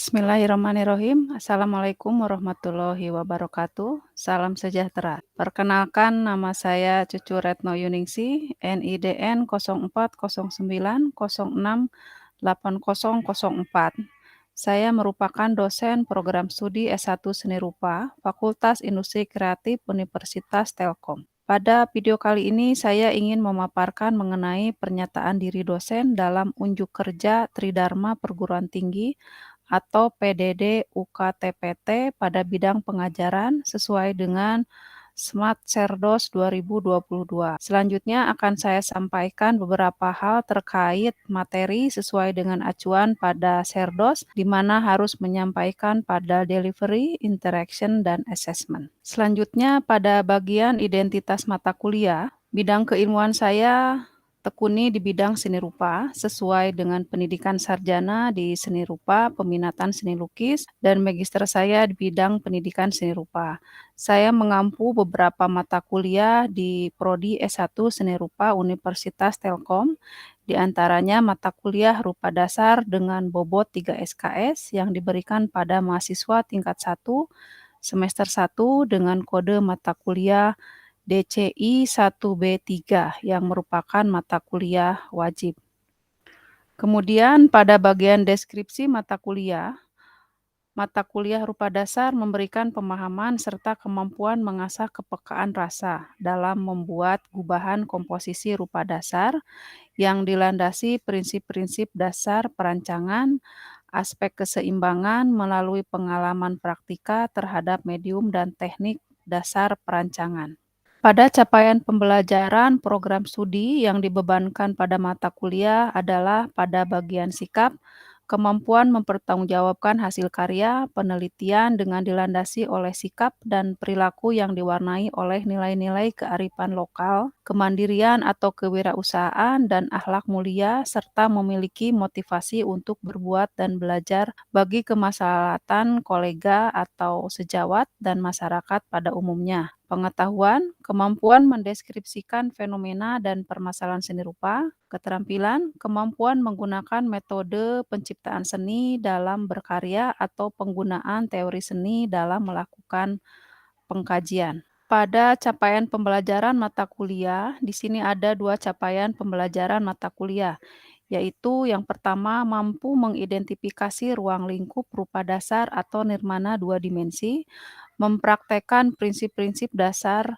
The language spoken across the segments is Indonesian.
Bismillahirrahmanirrahim. Assalamualaikum warahmatullahi wabarakatuh. Salam sejahtera. Perkenalkan, nama saya Cucu Retno Yuningsih, NIDN 0409068004. Saya merupakan dosen program studi S1 Seni Rupa, Fakultas Industri Kreatif Universitas Telkom. Pada video kali ini saya ingin memaparkan mengenai pernyataan diri dosen dalam unjuk kerja Tridharma Perguruan Tinggi atau PDD UKTPT pada bidang pengajaran sesuai dengan Smart Cerdos 2022. Selanjutnya akan saya sampaikan beberapa hal terkait materi sesuai dengan acuan pada Cerdos, di mana harus menyampaikan pada delivery, interaction, dan assessment. Selanjutnya pada bagian identitas mata kuliah, bidang keilmuan saya tekuni di bidang seni rupa sesuai dengan pendidikan sarjana di seni rupa, peminatan seni lukis, dan magister saya di bidang pendidikan seni rupa. Saya mengampu beberapa mata kuliah di Prodi S1 Seni Rupa Universitas Telkom, di antaranya mata kuliah rupa dasar dengan bobot 3 SKS yang diberikan pada mahasiswa tingkat 1 semester 1 dengan kode mata kuliah DCI 1B3 yang merupakan mata kuliah wajib. Kemudian pada bagian deskripsi mata kuliah rupa dasar memberikan pemahaman serta kemampuan mengasah kepekaan rasa dalam membuat gubahan komposisi rupa dasar yang dilandasi prinsip-prinsip dasar perancangan, aspek keseimbangan melalui pengalaman praktika terhadap medium dan teknik dasar perancangan. Pada capaian pembelajaran program studi yang dibebankan pada mata kuliah adalah pada bagian sikap, kemampuan mempertanggungjawabkan hasil karya, penelitian dengan dilandasi oleh sikap dan perilaku yang diwarnai oleh nilai-nilai kearifan lokal, kemandirian atau kewirausahaan, dan akhlak mulia, serta memiliki motivasi untuk berbuat dan belajar bagi kemaslahatan kolega atau sejawat dan masyarakat pada umumnya. Pengetahuan, kemampuan mendeskripsikan fenomena dan permasalahan seni rupa, keterampilan, kemampuan menggunakan metode penciptaan seni dalam berkarya atau penggunaan teori seni dalam melakukan pengkajian. Pada capaian pembelajaran mata kuliah, di sini ada 2 capaian pembelajaran mata kuliah, yaitu yang pertama mampu mengidentifikasi ruang lingkup rupa dasar atau nirmana 2 dimensi, mempraktekkan prinsip-prinsip dasar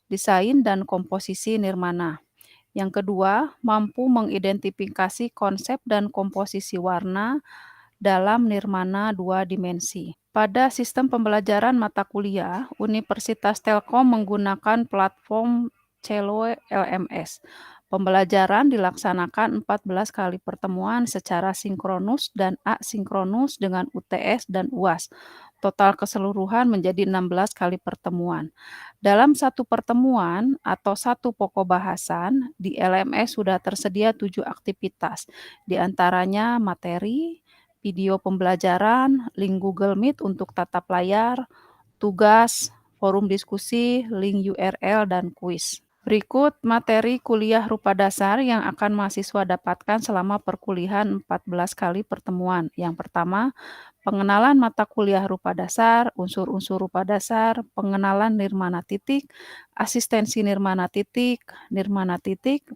desain dan komposisi nirmana. Yang kedua, mampu mengidentifikasi konsep dan komposisi warna dalam nirmana 2 dimensi. Pada sistem pembelajaran mata kuliah, Universitas Telkom menggunakan platform Celo LMS. Pembelajaran dilaksanakan 14 kali pertemuan secara sinkronus dan asinkronus dengan UTS dan UAS. Total keseluruhan menjadi 16 kali pertemuan. Dalam satu pertemuan atau satu pokok bahasan, di LMS sudah tersedia 7 aktivitas, di antaranya materi, video pembelajaran, link Google Meet untuk tatap layar, tugas, forum diskusi, link URL, dan kuis. Berikut materi kuliah rupa dasar yang akan mahasiswa dapatkan selama perkuliahan 14 kali pertemuan. Yang pertama, pengenalan mata kuliah rupa dasar, unsur-unsur rupa dasar, pengenalan nirmana titik, asistensi nirmana titik,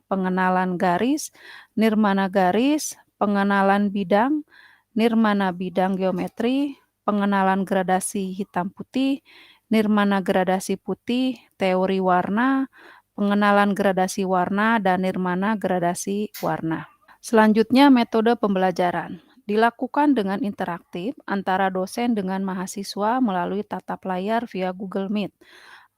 pengenalan garis, nirmana garis, pengenalan bidang, nirmana bidang geometri, pengenalan gradasi hitam putih, nirmana gradasi putih, teori warna, pengenalan gradasi warna, dan nirmana gradasi warna. Selanjutnya, metode pembelajaran dilakukan dengan interaktif antara dosen dengan mahasiswa melalui tatap layar via Google Meet,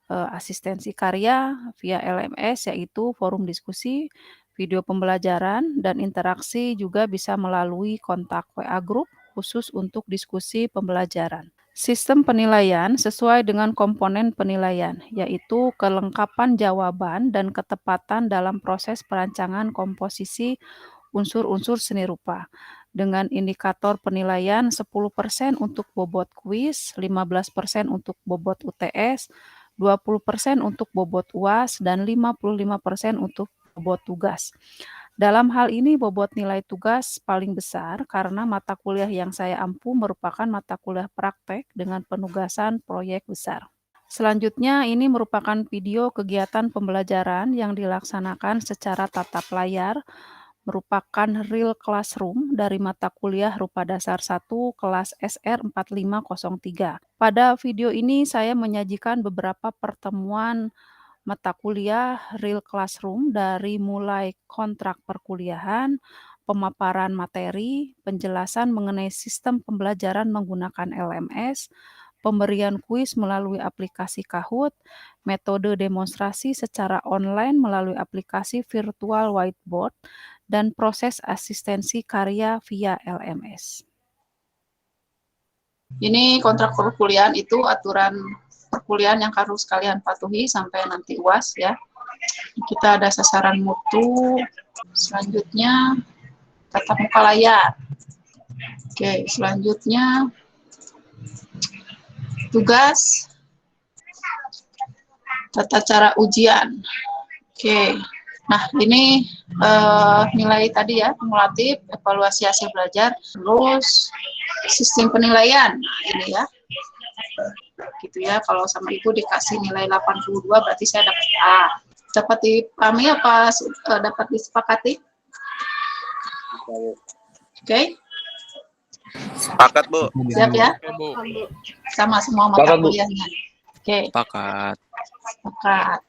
asistensi karya via LMS yaitu forum diskusi, video pembelajaran, dan interaksi juga bisa melalui kontak WA Group khusus untuk diskusi pembelajaran. Sistem penilaian sesuai dengan komponen penilaian, yaitu kelengkapan jawaban dan ketepatan dalam proses perancangan komposisi unsur-unsur seni rupa. Dengan indikator penilaian 10% untuk bobot kuis, 15% untuk bobot UTS, 20% untuk bobot UAS, dan 55% untuk bobot tugas. Dalam hal ini bobot nilai tugas paling besar karena mata kuliah yang saya ampu merupakan mata kuliah praktek dengan penugasan proyek besar. Selanjutnya ini merupakan video kegiatan pembelajaran yang dilaksanakan secara tatap layar, merupakan real classroom dari mata kuliah Rupa Dasar 1 kelas SR 4503. Pada video ini saya menyajikan beberapa pertemuan mata kuliah real classroom dari mulai kontrak perkuliahan, pemaparan materi, penjelasan mengenai sistem pembelajaran menggunakan LMS, pemberian kuis melalui aplikasi Kahoot, metode demonstrasi secara online melalui aplikasi virtual whiteboard, dan proses asistensi karya via LMS. Ini kontrak perkuliahan itu aturan perkuliahan yang harus kalian patuhi sampai nanti UAS ya. Kita ada sasaran mutu. Selanjutnya tatap muka layar. Oke, selanjutnya tugas tata cara ujian. Oke. Nah, ini nilai tadi ya, kumulatif, evaluasi hasil belajar, terus sistem penilaian. Nah, ini ya. Gitu ya, kalau sama Ibu dikasih nilai 82 berarti saya dapat A. Dapat dipahami apa dapat disepakati? Oke. Sepakat, Bu. Siap ya? Sama semua mata kuliahnya. Oke. Sepakat. Sepakat.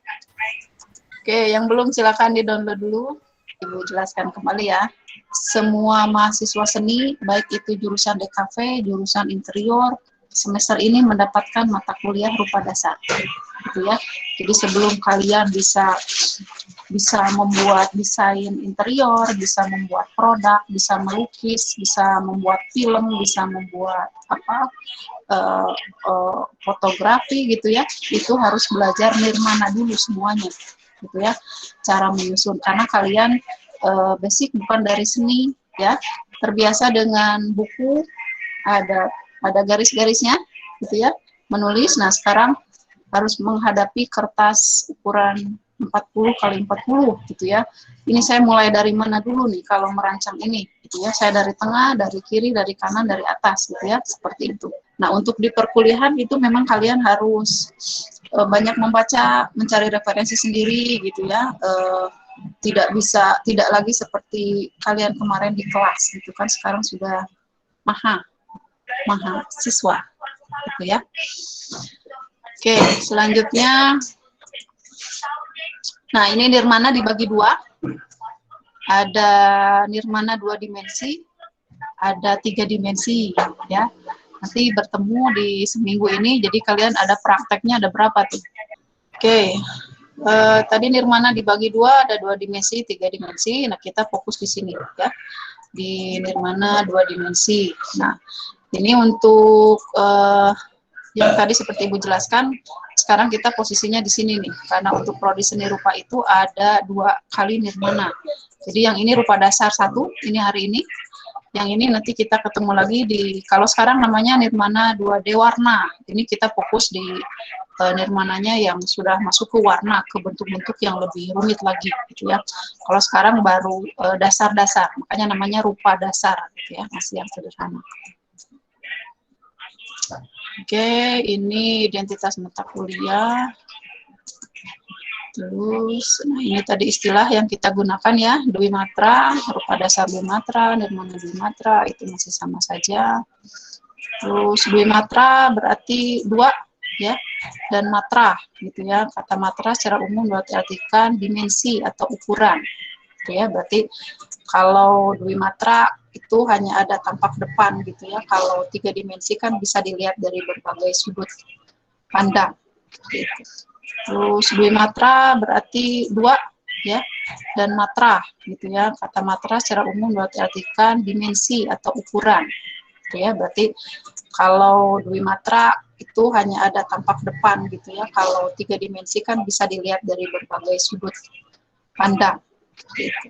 Oke, yang belum silakan di-download dulu. Ibu jelaskan kembali ya. Semua mahasiswa seni, baik itu jurusan DKV, jurusan interior, semester ini mendapatkan mata kuliah rupa dasar. Gitu ya. Jadi sebelum kalian bisa membuat desain interior, bisa membuat produk, bisa melukis, bisa membuat film, bisa membuat fotografi gitu ya, itu harus belajar nirmana dulu semuanya gitu ya, cara menyusun, karena kalian basic bukan dari seni ya, terbiasa dengan buku, ada garis-garisnya gitu ya, menulis. Nah sekarang harus menghadapi kertas ukuran 40 kali 40 gitu ya. Ini saya mulai dari mana dulu nih kalau merancang ini gitu ya. Saya dari tengah, dari kiri, dari kanan, dari atas gitu ya, seperti itu. Nah, untuk di perkuliahan itu memang kalian harus banyak membaca, mencari referensi sendiri gitu ya. Tidak lagi seperti kalian kemarin di kelas gitu kan, sekarang sudah maha siswa gitu ya. Oke, selanjutnya, nah ini nirmana dibagi dua, ada nirmana 2 dimensi, ada 3 dimensi ya. Nanti bertemu di seminggu ini, jadi kalian ada prakteknya ada berapa tuh? Oke, tadi nirmana dibagi dua, ada 2 dimensi, 3 dimensi. Nah kita fokus di sini ya, di nirmana 2 dimensi. Nah ini untuk yang tadi seperti Ibu jelaskan, sekarang kita posisinya di sini nih, karena untuk prodi seni rupa itu ada 2 kali nirmana. Jadi yang ini rupa dasar 1, ini hari ini. Yang ini nanti kita ketemu lagi di, kalau sekarang namanya nirmana 2D warna. Ini kita fokus di nirmananya yang sudah masuk ke warna, ke bentuk-bentuk yang lebih rumit lagi gitu ya. Kalau sekarang baru dasar-dasar, makanya namanya rupa dasar gitu ya, masih yang sederhana. Oke, ini identitas mata kuliah. Terus, nah ini tadi istilah yang kita gunakan ya, Dwi Matra, rupa dasar Dwi Matra, nirmana Dwi Matra, itu masih sama saja. Terus Dwi Matra berarti 2 ya, dan matra gitu ya. Kata matra secara umum berarti dimensi atau ukuran. Gitu ya, berarti kalau Dwi Matra itu hanya ada tampak depan gitu ya. Kalau 3 dimensi kan bisa dilihat dari berbagai sudut pandang. Gitu. Terus Dwi Matra berarti 2 ya, dan matra gitu ya. Kata matra secara umum berarti dimensi atau ukuran. Gitu ya, berarti kalau Dwi Matra itu hanya ada tampak depan gitu ya. Kalau 3 dimensi kan bisa dilihat dari berbagai sudut pandang. Gitu.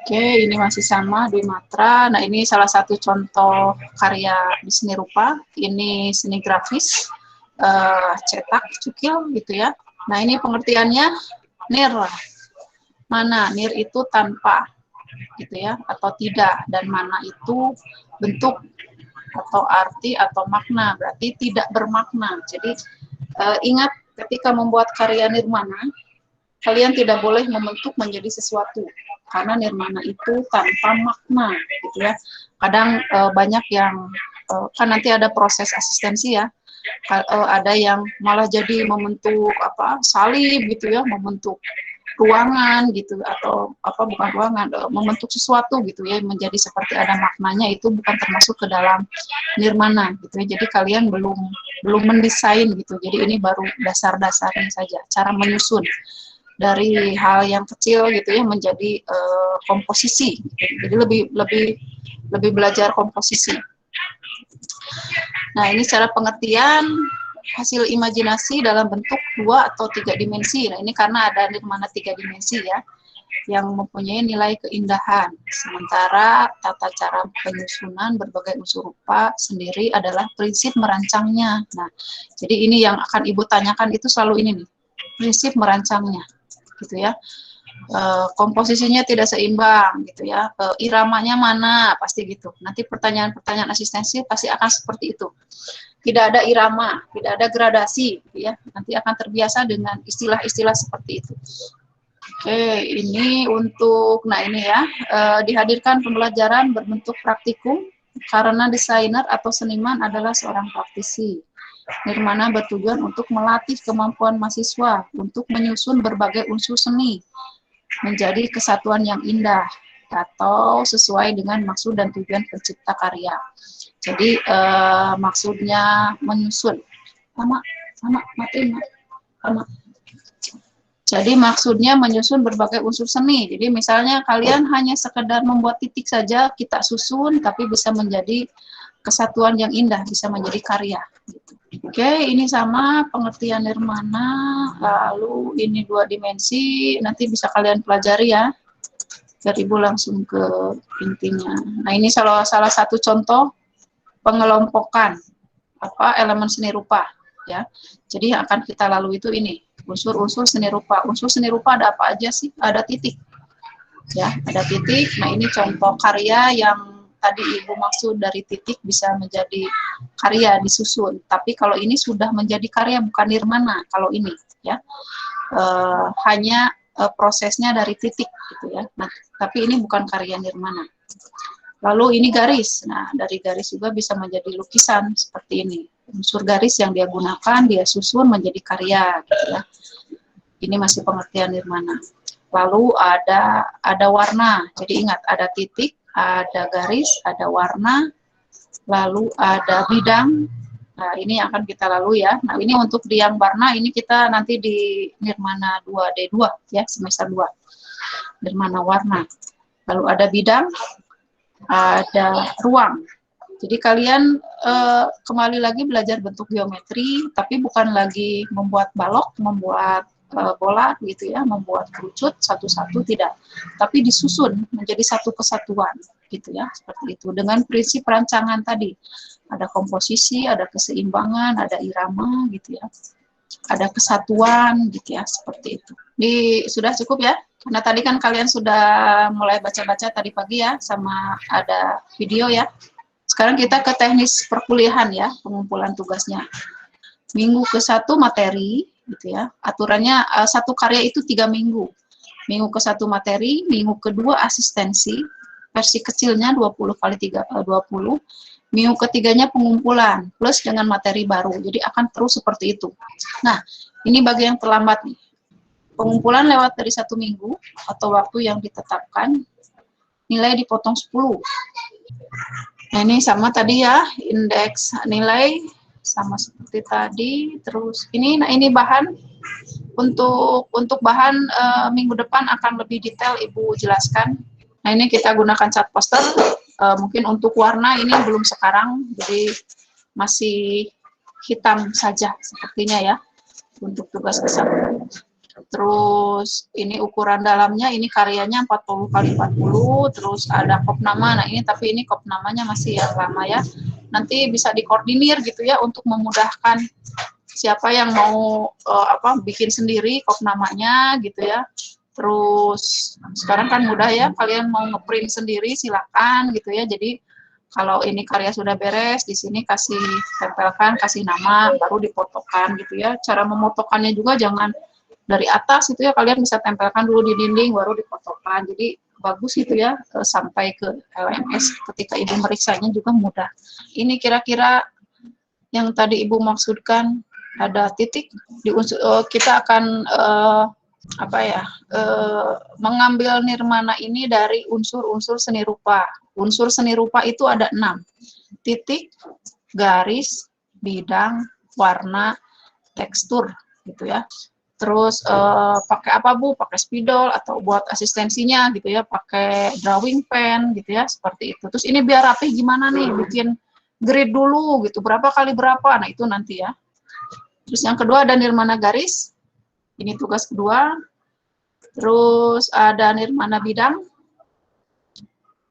Oke, ini masih sama Dwi Matra. Nah, ini salah satu contoh karya di seni rupa. Ini seni grafis, cetak, cukil gitu ya. Nah, ini pengertiannya nir. mana nir itu tanpa gitu ya atau tidak, dan mana itu bentuk atau arti atau makna, berarti tidak bermakna. Jadi ingat ketika membuat karya nirmana, kalian tidak boleh membentuk menjadi sesuatu karena nirmana itu tanpa makna gitu ya. Kadang banyak yang kan nanti ada proses asistensi ya, ada yang malah jadi membentuk apa salib gitu ya, membentuk ruangan gitu atau apa bukan ruangan, membentuk sesuatu gitu ya menjadi seperti ada maknanya, itu bukan termasuk ke dalam nirmana gitu ya. Jadi kalian belum mendesain gitu. Jadi ini baru dasar-dasarnya saja, cara menyusun dari hal yang kecil gitu ya menjadi komposisi. Jadi lebih belajar komposisi. Nah, ini secara pengertian hasil imajinasi dalam bentuk 2 atau 3 dimensi. Nah, ini karena ada nirmana 3 dimensi ya, yang mempunyai nilai keindahan. Sementara tata cara penyusunan berbagai unsur rupa sendiri adalah prinsip merancangnya. Nah, jadi ini yang akan Ibu tanyakan itu selalu ini nih, prinsip merancangnya, gitu ya. Komposisinya tidak seimbang gitu ya, iramanya mana, pasti gitu. Nanti pertanyaan-pertanyaan asistensi pasti akan seperti itu. Tidak ada irama, tidak ada gradasi gitu ya. Nanti akan terbiasa dengan istilah-istilah seperti itu. Oke, ini untuk, nah ini ya, dihadirkan pembelajaran berbentuk praktikum karena desainer atau seniman adalah seorang praktisi. Nirmana bertujuan untuk melatih kemampuan mahasiswa untuk menyusun berbagai unsur seni menjadi kesatuan yang indah atau sesuai dengan maksud dan tujuan pencipta karya. Jadi maksudnya menyusun sama matiin sama. Jadi maksudnya menyusun berbagai unsur seni. Jadi misalnya kalian hanya sekedar membuat titik saja kita susun, tapi bisa menjadi kesatuan yang indah, bisa menjadi karya. Oke, ini sama pengertian nirmana, lalu ini 2 dimensi, nanti bisa kalian pelajari ya, biar Ibu langsung ke intinya. Nah, ini salah satu contoh pengelompokan apa elemen seni rupa ya. Jadi yang akan kita lalui itu ini, unsur-unsur seni rupa. Unsur seni rupa ada apa aja sih? Ada titik. Ya, ada titik. Nah, ini contoh karya yang tadi Ibu maksud dari titik bisa menjadi karya disusun. Tapi kalau ini sudah menjadi karya, bukan nirmana kalau ini ya. Hanya prosesnya dari titik gitu ya. Nah, tapi ini bukan karya nirmana. Lalu ini garis. Nah, dari garis juga bisa menjadi lukisan seperti ini. Unsur garis yang dia gunakan, dia susun menjadi karya gitu ya. Ini masih pengertian nirmana. Lalu ada warna. Jadi ingat, ada titik, ada garis, ada warna, lalu ada bidang. Nah, ini akan kita lalui ya. Nah, ini untuk di yang warna, ini kita nanti di Nirmana 2D2 ya, semester 2. Nirmana warna. Lalu ada bidang, ada ruang. Jadi kalian kembali lagi belajar bentuk geometri, tapi bukan lagi membuat balok, membuat bola gitu ya, membuat kerucut satu-satu, tidak, tapi disusun menjadi satu kesatuan gitu ya, seperti itu dengan prinsip rancangan tadi, ada komposisi, ada keseimbangan, ada irama gitu ya, ada kesatuan gitu ya, seperti itu. Sudah cukup ya, karena tadi kan kalian sudah mulai baca-baca tadi pagi ya, sama ada video ya. Sekarang kita ke teknis perkuliahan ya, pengumpulan tugasnya. Minggu ke-1 materi gitu ya, aturannya satu karya itu 3 minggu. Minggu ke-1 materi, minggu ke-2 asistensi, versi kecilnya 20 kali 3, 20. Minggu ketiganya pengumpulan, plus dengan materi baru. Jadi akan terus seperti itu. Nah, ini bagi yang terlambat nih. Pengumpulan lewat dari 1 minggu, atau waktu yang ditetapkan, nilai dipotong 10. Nah, ini sama tadi ya, indeks nilai sama seperti tadi. Terus ini, nah ini bahan untuk bahan minggu depan akan lebih detail Ibu jelaskan. Nah, ini kita gunakan cat poster. Mungkin untuk warna ini belum sekarang, jadi masih hitam saja sepertinya ya untuk tugas ke-1. Terus ini ukuran dalamnya, ini karyanya 40 kali 40, terus ada kop nama. Nah, ini tapi ini kop namanya masih yang lama ya. Nanti bisa dikoordinir gitu ya untuk memudahkan siapa yang mau bikin sendiri kop namanya gitu ya. Terus sekarang kan mudah ya, kalian mau ngeprint sendiri silakan gitu ya. Jadi kalau ini karya sudah beres, di sini kasih tempelkan, kasih nama, baru difotokan gitu ya. Cara memotokannya juga jangan dari atas itu ya, kalian bisa tempelkan dulu di dinding, baru difotokan. Jadi bagus gitu ya, sampai ke LMS ketika ibu meriksanya juga mudah. Ini kira-kira yang tadi ibu maksudkan, ada titik di unsur, kita akan mengambil nirmana ini dari unsur-unsur seni rupa. Unsur seni rupa itu ada 6. Titik, garis, bidang, warna, tekstur gitu ya. Terus pakai apa Bu? Pakai spidol atau buat asistensinya gitu ya, pakai drawing pen gitu ya, seperti itu. Terus ini biar rapih gimana nih? Bikin grid dulu gitu, berapa kali berapa. Nah, itu nanti ya. Terus yang kedua ada nirmana garis. Ini tugas kedua. Terus ada nirmana bidang.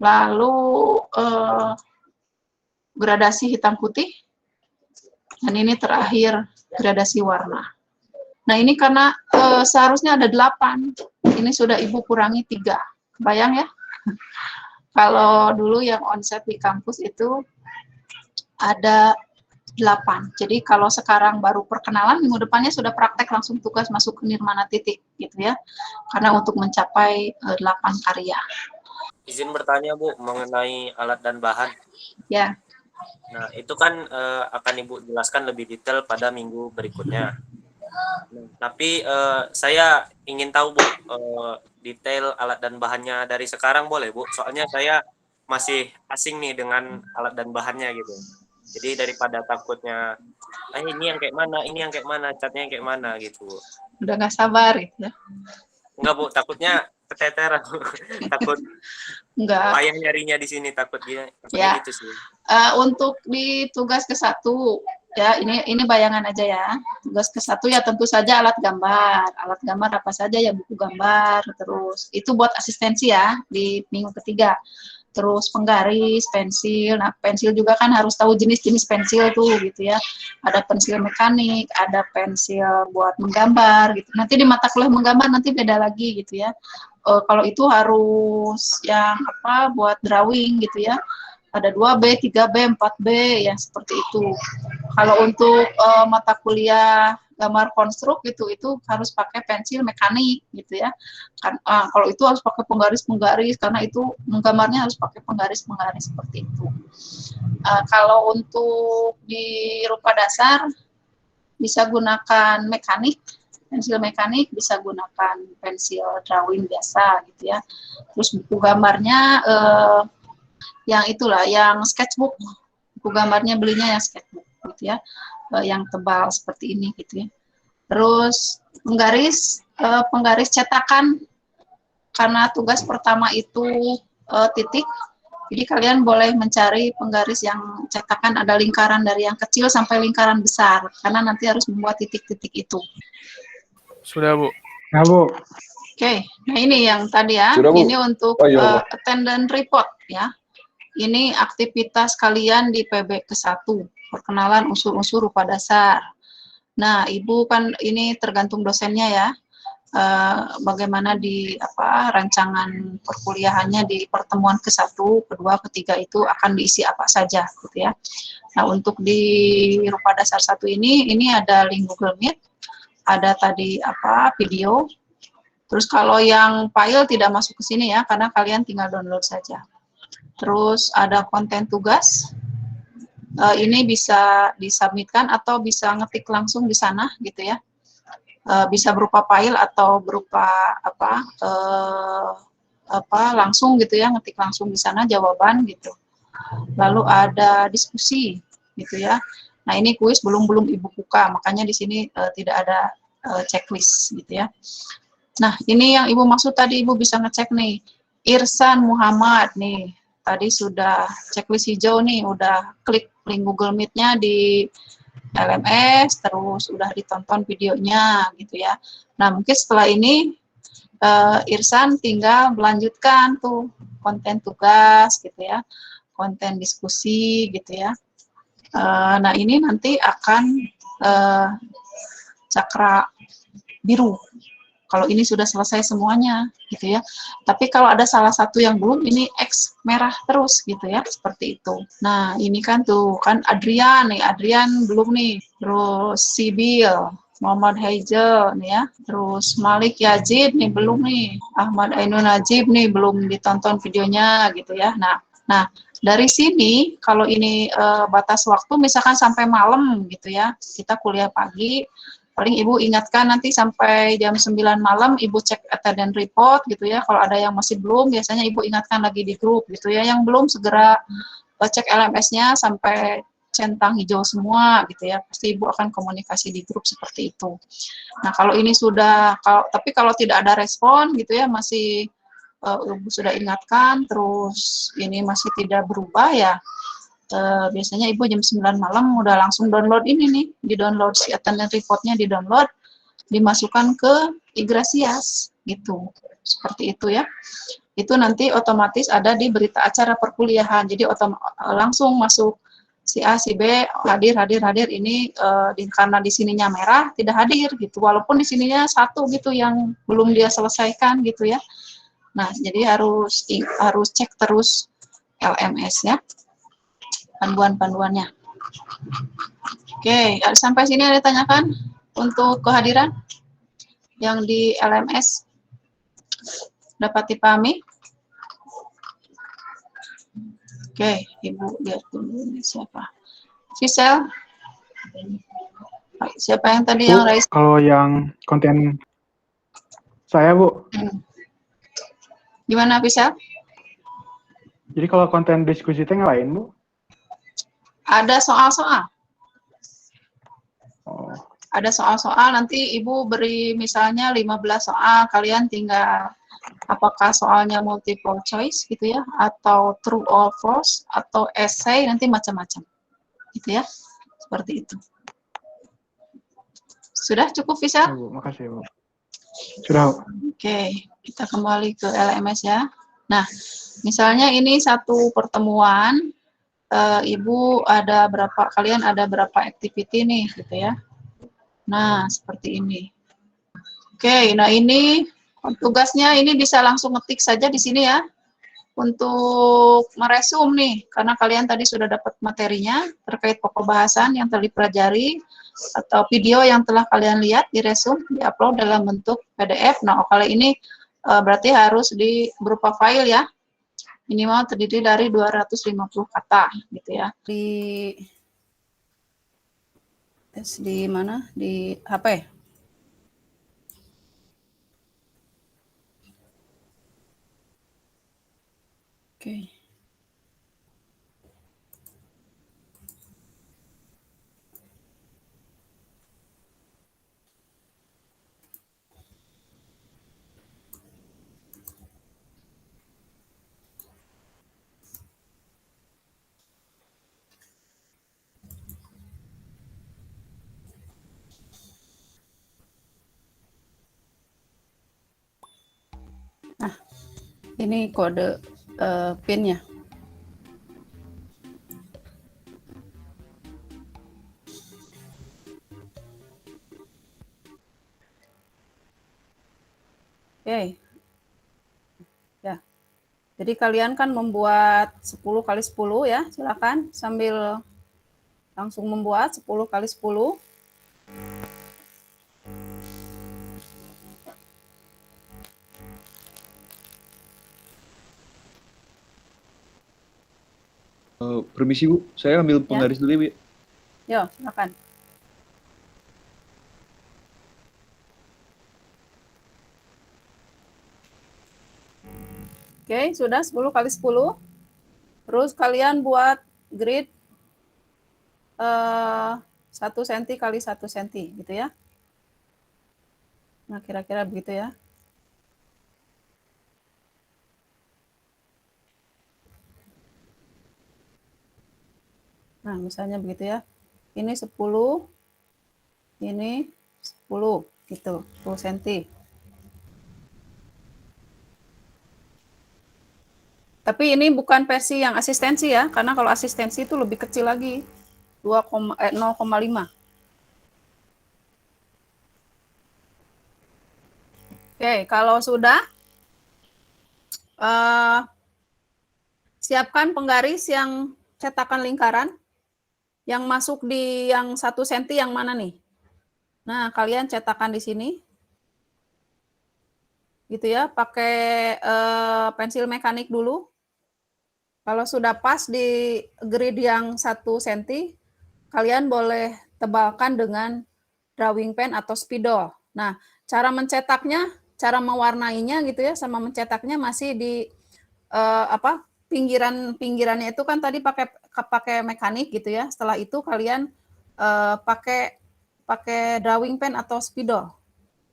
Lalu gradasi hitam putih. Dan ini terakhir gradasi warna. Nah, ini karena seharusnya ada 8. Ini sudah ibu kurangi 3. Kebayang ya? Kalau dulu yang onset di kampus itu ada 8. Jadi kalau sekarang baru perkenalan, minggu depannya sudah praktek langsung tugas masuk ke nirmana titik gitu ya. Karena untuk mencapai 8 karya. Izin bertanya Bu mengenai alat dan bahan. Ya. Nah, itu kan akan Ibu jelaskan lebih detail pada minggu berikutnya. Nah, tapi saya ingin tahu Bu detail alat dan bahannya dari sekarang boleh Bu? Soalnya saya masih asing nih dengan alat dan bahannya gitu. Jadi daripada takutnya ini yang kayak mana, ini yang kayak mana, catnya yang kayak mana gitu. Udah nggak sabar gitu ya. Enggak Bu, takutnya keteteran. Takut Enggak. payah nyarinya di sini, takutnya Ya. gitu sih. Untuk di tugas ke-1 ya, ini bayangan aja ya. Tugas ke-1 ya tentu saja alat gambar. Alat gambar apa saja ya, buku gambar, terus itu buat asistensi ya di minggu ketiga. Terus penggaris, pensil. Nah, pensil juga kan harus tahu jenis-jenis pensil tuh gitu ya. Ada pensil mekanik, ada pensil buat menggambar gitu. Nanti di mata kuliah menggambar nanti beda lagi gitu ya. Kalau itu harus yang buat drawing gitu ya. Ada 2B, 3B, 4B ya seperti itu. Kalau untuk mata kuliah gambar konstruk gitu, itu harus pakai pensil mekanik gitu ya. Kalau itu harus pakai penggaris-penggaris karena itu menggambarnya harus pakai penggaris-penggaris seperti itu. Kalau untuk di rupa dasar bisa gunakan mekanik, pensil mekanik, bisa gunakan pensil drawing biasa gitu ya. Terus buku gambarnya yang itulah, yang sketchbook. Buku gambarnya belinya yang sketchbook gitu ya, yang tebal seperti ini gitu ya. Terus penggaris cetakan, karena tugas pertama itu titik, jadi kalian boleh mencari penggaris yang cetakan ada lingkaran dari yang kecil sampai lingkaran besar, karena nanti harus membuat titik-titik itu. Sudah Bu. Ya Bu. Oke, nah ini yang tadi ya, Sudah, Bu. ini untuk attendance report ya. Ini aktivitas kalian di PB ke-1, perkenalan unsur-unsur rupa dasar. Nah, Ibu kan ini tergantung dosennya ya, bagaimana di rancangan perkuliahannya di pertemuan ke-1, kedua, ketiga itu akan diisi apa saja gitu ya. Nah, untuk di rupa dasar 1 ini ada link Google Meet, ada tadi video. Terus kalau yang file tidak masuk ke sini ya, karena kalian tinggal download saja. Terus ada konten tugas, ini bisa disubmitkan atau bisa ngetik langsung di sana gitu ya. Bisa berupa file atau berupa langsung gitu ya, ngetik langsung di sana jawaban gitu. Lalu ada diskusi gitu ya. Nah, ini kuis belum Ibu buka, makanya di sini tidak ada checklist gitu ya. Nah, ini yang Ibu maksud tadi, Ibu bisa ngecek nih. Irsan Muhammad nih, tadi sudah checklist hijau nih, udah klik link Google Meet-nya di LMS, terus udah ditonton videonya gitu ya. Nah, mungkin setelah ini Irsan tinggal melanjutkan tuh konten tugas gitu ya, konten diskusi gitu ya. Nah, ini nanti akan cakra biru kalau ini sudah selesai semuanya gitu ya. Tapi kalau ada salah satu yang belum, ini X merah terus gitu ya, seperti itu. Nah, ini kan tuh kan Adrian nih, Adrian belum nih. Terus Sibil, Muhammad Hazel nih ya. Terus Malik Yazid nih belum nih. Ahmad Ainun Najib nih belum ditonton videonya gitu ya. Nah, dari sini kalau ini batas waktu misalkan sampai malam gitu ya. Kita kuliah pagi, paling Ibu ingatkan nanti sampai jam 9 malam Ibu cek attendance report gitu ya. Kalau ada yang masih belum, biasanya Ibu ingatkan lagi di grup gitu ya. Yang belum segera cek LMS-nya sampai centang hijau semua gitu ya. Pasti Ibu akan komunikasi di grup seperti itu. Nah, kalau ini sudah tapi kalau tidak ada respon gitu ya, masih Ibu sudah ingatkan terus ini masih tidak berubah ya. Biasanya Ibu jam 9 malam udah langsung download ini nih, di-download si attendance report-nya, di-download, dimasukkan ke Igrasias gitu. Seperti itu ya. Itu nanti otomatis ada di berita acara perkuliahan. Jadi langsung masuk si A, si B, hadir ini karena di sininya merah tidak hadir gitu. Walaupun di sininya satu gitu yang belum dia selesaikan gitu ya. Nah, jadi harus cek terus LMS ya. Panduan-panduannya. Oke, sampai sini ada ditanyakan untuk kehadiran yang di LMS dapat dipahami? Oke, Ibu lihat dulu ini siapa. Fisel, siapa yang tadi yang raise? Kalau yang konten saya, Bu. Gimana Fisel? Jadi kalau konten diskusi itu ngapain, Bu? Ada soal-soal. Oh, Ada soal-soal, nanti Ibu beri misalnya 15 soal, kalian tinggal apakah soalnya multiple choice gitu ya, atau true or false, atau essay, nanti macam-macam. Gitu ya, seperti itu. Sudah cukup, Fisel? ya, Bu. Makasih, Bu. Sudah, Bu. Oke, kita kembali ke LMS ya. Nah, misalnya ini satu pertemuan, Ibu kalian ada berapa activity nih, gitu ya. Nah, seperti ini. Oke, nah ini tugasnya ini bisa langsung ngetik saja di sini ya. Untuk meresum nih, karena kalian tadi sudah dapat materinya terkait pokok bahasan yang telah dipelajari, atau video yang telah kalian lihat, diresum, diupload dalam bentuk PDF. Nah, kalau ini berarti harus berupa file ya. Minimal terdiri dari 250 kata, gitu ya. Di mana? Di HP. Oke. Nah, ini kode PIN-nya. Oke. Ya. Jadi kalian kan membuat 10 kali 10 ya, silakan sambil langsung membuat 10 kali 10. Permisi Bu, saya ambil penggaris dulu ya Bu. Yo, silakan. Oke, sudah 10 kali 10. Terus kalian buat grid 1 cm kali 1 cm gitu ya. Nah, kira-kira begitu ya. Nah, misalnya begitu ya. Ini 10, ini 10 gitu, 10 cm. Tapi ini bukan versi yang asistensi ya, karena kalau asistensi itu lebih kecil lagi, 0,5. Oke, kalau sudah, siapkan penggaris yang cetakan lingkaran. Yang masuk di yang 1 senti yang mana nih? Nah, kalian cetakan di sini. Gitu ya, pakai pensil mekanik dulu. Kalau sudah pas di grid yang 1 senti, kalian boleh tebalkan dengan drawing pen atau spidol. Nah, cara mencetaknya, cara mewarnainya gitu ya, sama mencetaknya masih di pinggirannya itu kan tadi pakai mekanik gitu ya. Setelah itu kalian pakai drawing pen atau spidol.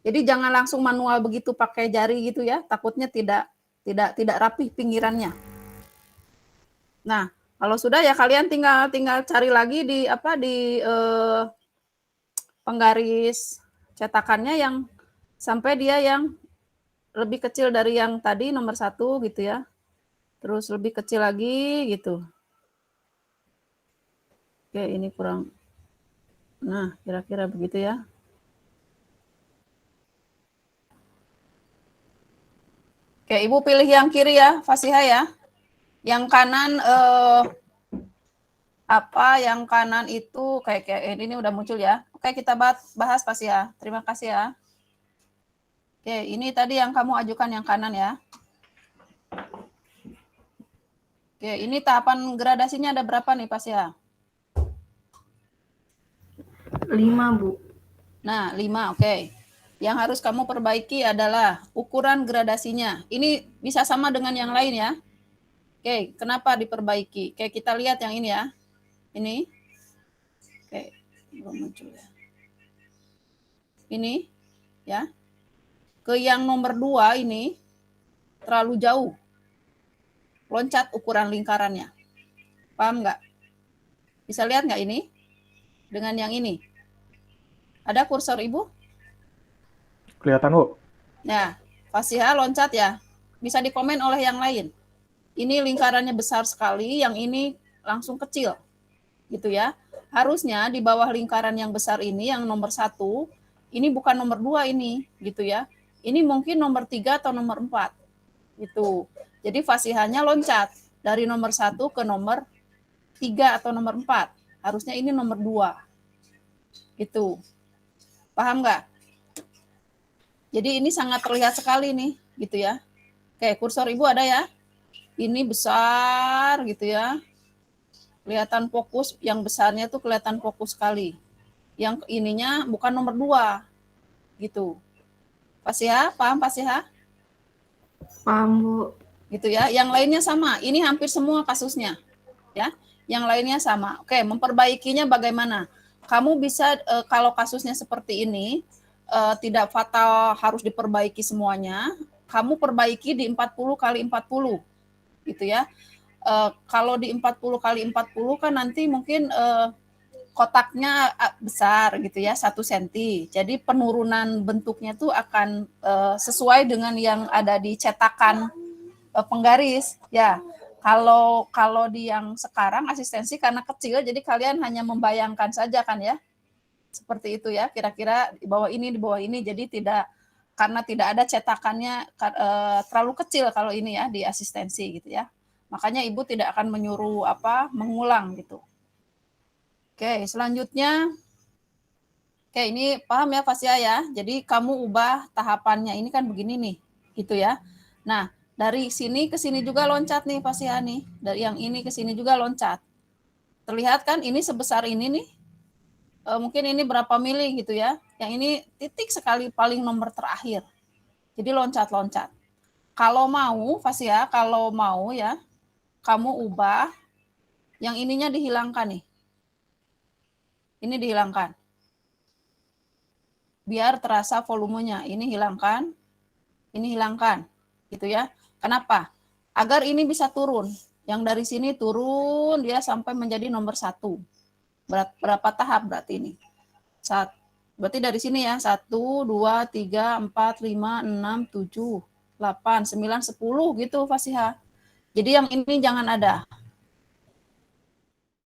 Jadi jangan langsung manual begitu pakai jari gitu ya, takutnya tidak rapih pinggirannya. Nah, kalau sudah ya kalian tinggal cari lagi di penggaris cetakannya yang sampai dia yang lebih kecil dari yang tadi nomor 1 gitu ya. Terus lebih kecil lagi gitu. Oke, ini kurang. Nah, kira-kira begitu ya. Oke, Ibu pilih yang kiri ya, Fasiha ya. Yang kanan yang kanan itu kayak ini udah muncul ya. Oke, kita bahas Fasiha. Terima kasih ya. Oke, ini tadi yang kamu ajukan yang kanan ya. Oke, ini tahapan gradasinya ada berapa nih Fasiha? 5, Bu. Nah, 5, oke. Yang harus kamu perbaiki adalah ukuran gradasinya. Ini bisa sama dengan yang lain ya. Oke, kenapa diperbaiki? Oke, kita lihat yang ini ya. Ini. Oke, belum muncul ya. Ini ya. Ke yang nomor 2 ini terlalu jauh. Loncat ukuran lingkarannya. Paham nggak? Bisa lihat nggak ini? Dengan yang ini. Ada kursor Ibu? Kelihatan, Bu. Nah, Fasiha loncat ya. Bisa dikomen oleh yang lain. Ini lingkarannya besar sekali, yang ini langsung kecil. Gitu ya. Harusnya di bawah lingkaran yang besar ini, yang nomor 1, ini bukan nomor 2 ini, gitu ya. Ini mungkin nomor 3 atau nomor 4. Gitu. Jadi Fasihanya loncat dari nomor 1 ke nomor 3 atau nomor 4. Harusnya ini nomor 2. Gitu. Paham nggak? Jadi ini sangat terlihat sekali nih, gitu ya. Oke, kursor Ibu ada ya? Ini besar gitu ya. Kelihatan fokus, yang besarnya tuh kelihatan fokus sekali. Yang ininya bukan nomor 2. Gitu. Fasiha, paham Fasiha? Paham, Bu. Gitu ya. Yang lainnya sama. Ini hampir semua kasusnya. Ya. Yang lainnya sama. Oke, memperbaikinya bagaimana? Kamu bisa kalau kasusnya seperti ini tidak fatal harus diperbaiki semuanya, kamu perbaiki di 40 kali 40 gitu ya. Kalau di 40 kali 40 kan nanti mungkin kotaknya besar gitu ya, 1 cm. Jadi penurunan bentuknya tuh akan sesuai dengan yang ada di cetakan penggaris ya. Kalau di yang sekarang asistensi karena kecil, jadi kalian hanya membayangkan saja kan ya. Seperti itu ya, kira-kira di bawah ini, jadi karena tidak ada cetakannya terlalu kecil kalau ini ya di asistensi gitu ya. Makanya Ibu tidak akan menyuruh mengulang gitu. Oke, selanjutnya. Oke, ini paham ya Fasya ya. Jadi kamu ubah tahapannya ini kan begini nih, gitu ya. Nah, dari sini ke sini juga loncat nih Fasya nih. Dari yang ini ke sini juga loncat. Terlihat kan ini sebesar ini nih. Mungkin ini berapa mili gitu ya. Yang ini titik sekali paling nomor terakhir. Jadi loncat-loncat. Kalau mau, Fasya, kalau mau ya, kamu ubah yang ininya dihilangkan nih. Ini dihilangkan. Biar terasa volumenya. Ini hilangkan. Ini hilangkan. Gitu ya. Kenapa? Agar ini bisa turun. Yang dari sini turun, dia sampai menjadi nomor 1. Berapa tahap berarti ini? Berarti dari sini ya, 1, 2, 3, 4, 5, 6, 7, 8, 9, 10 gitu Fasiha. Jadi yang ini jangan ada.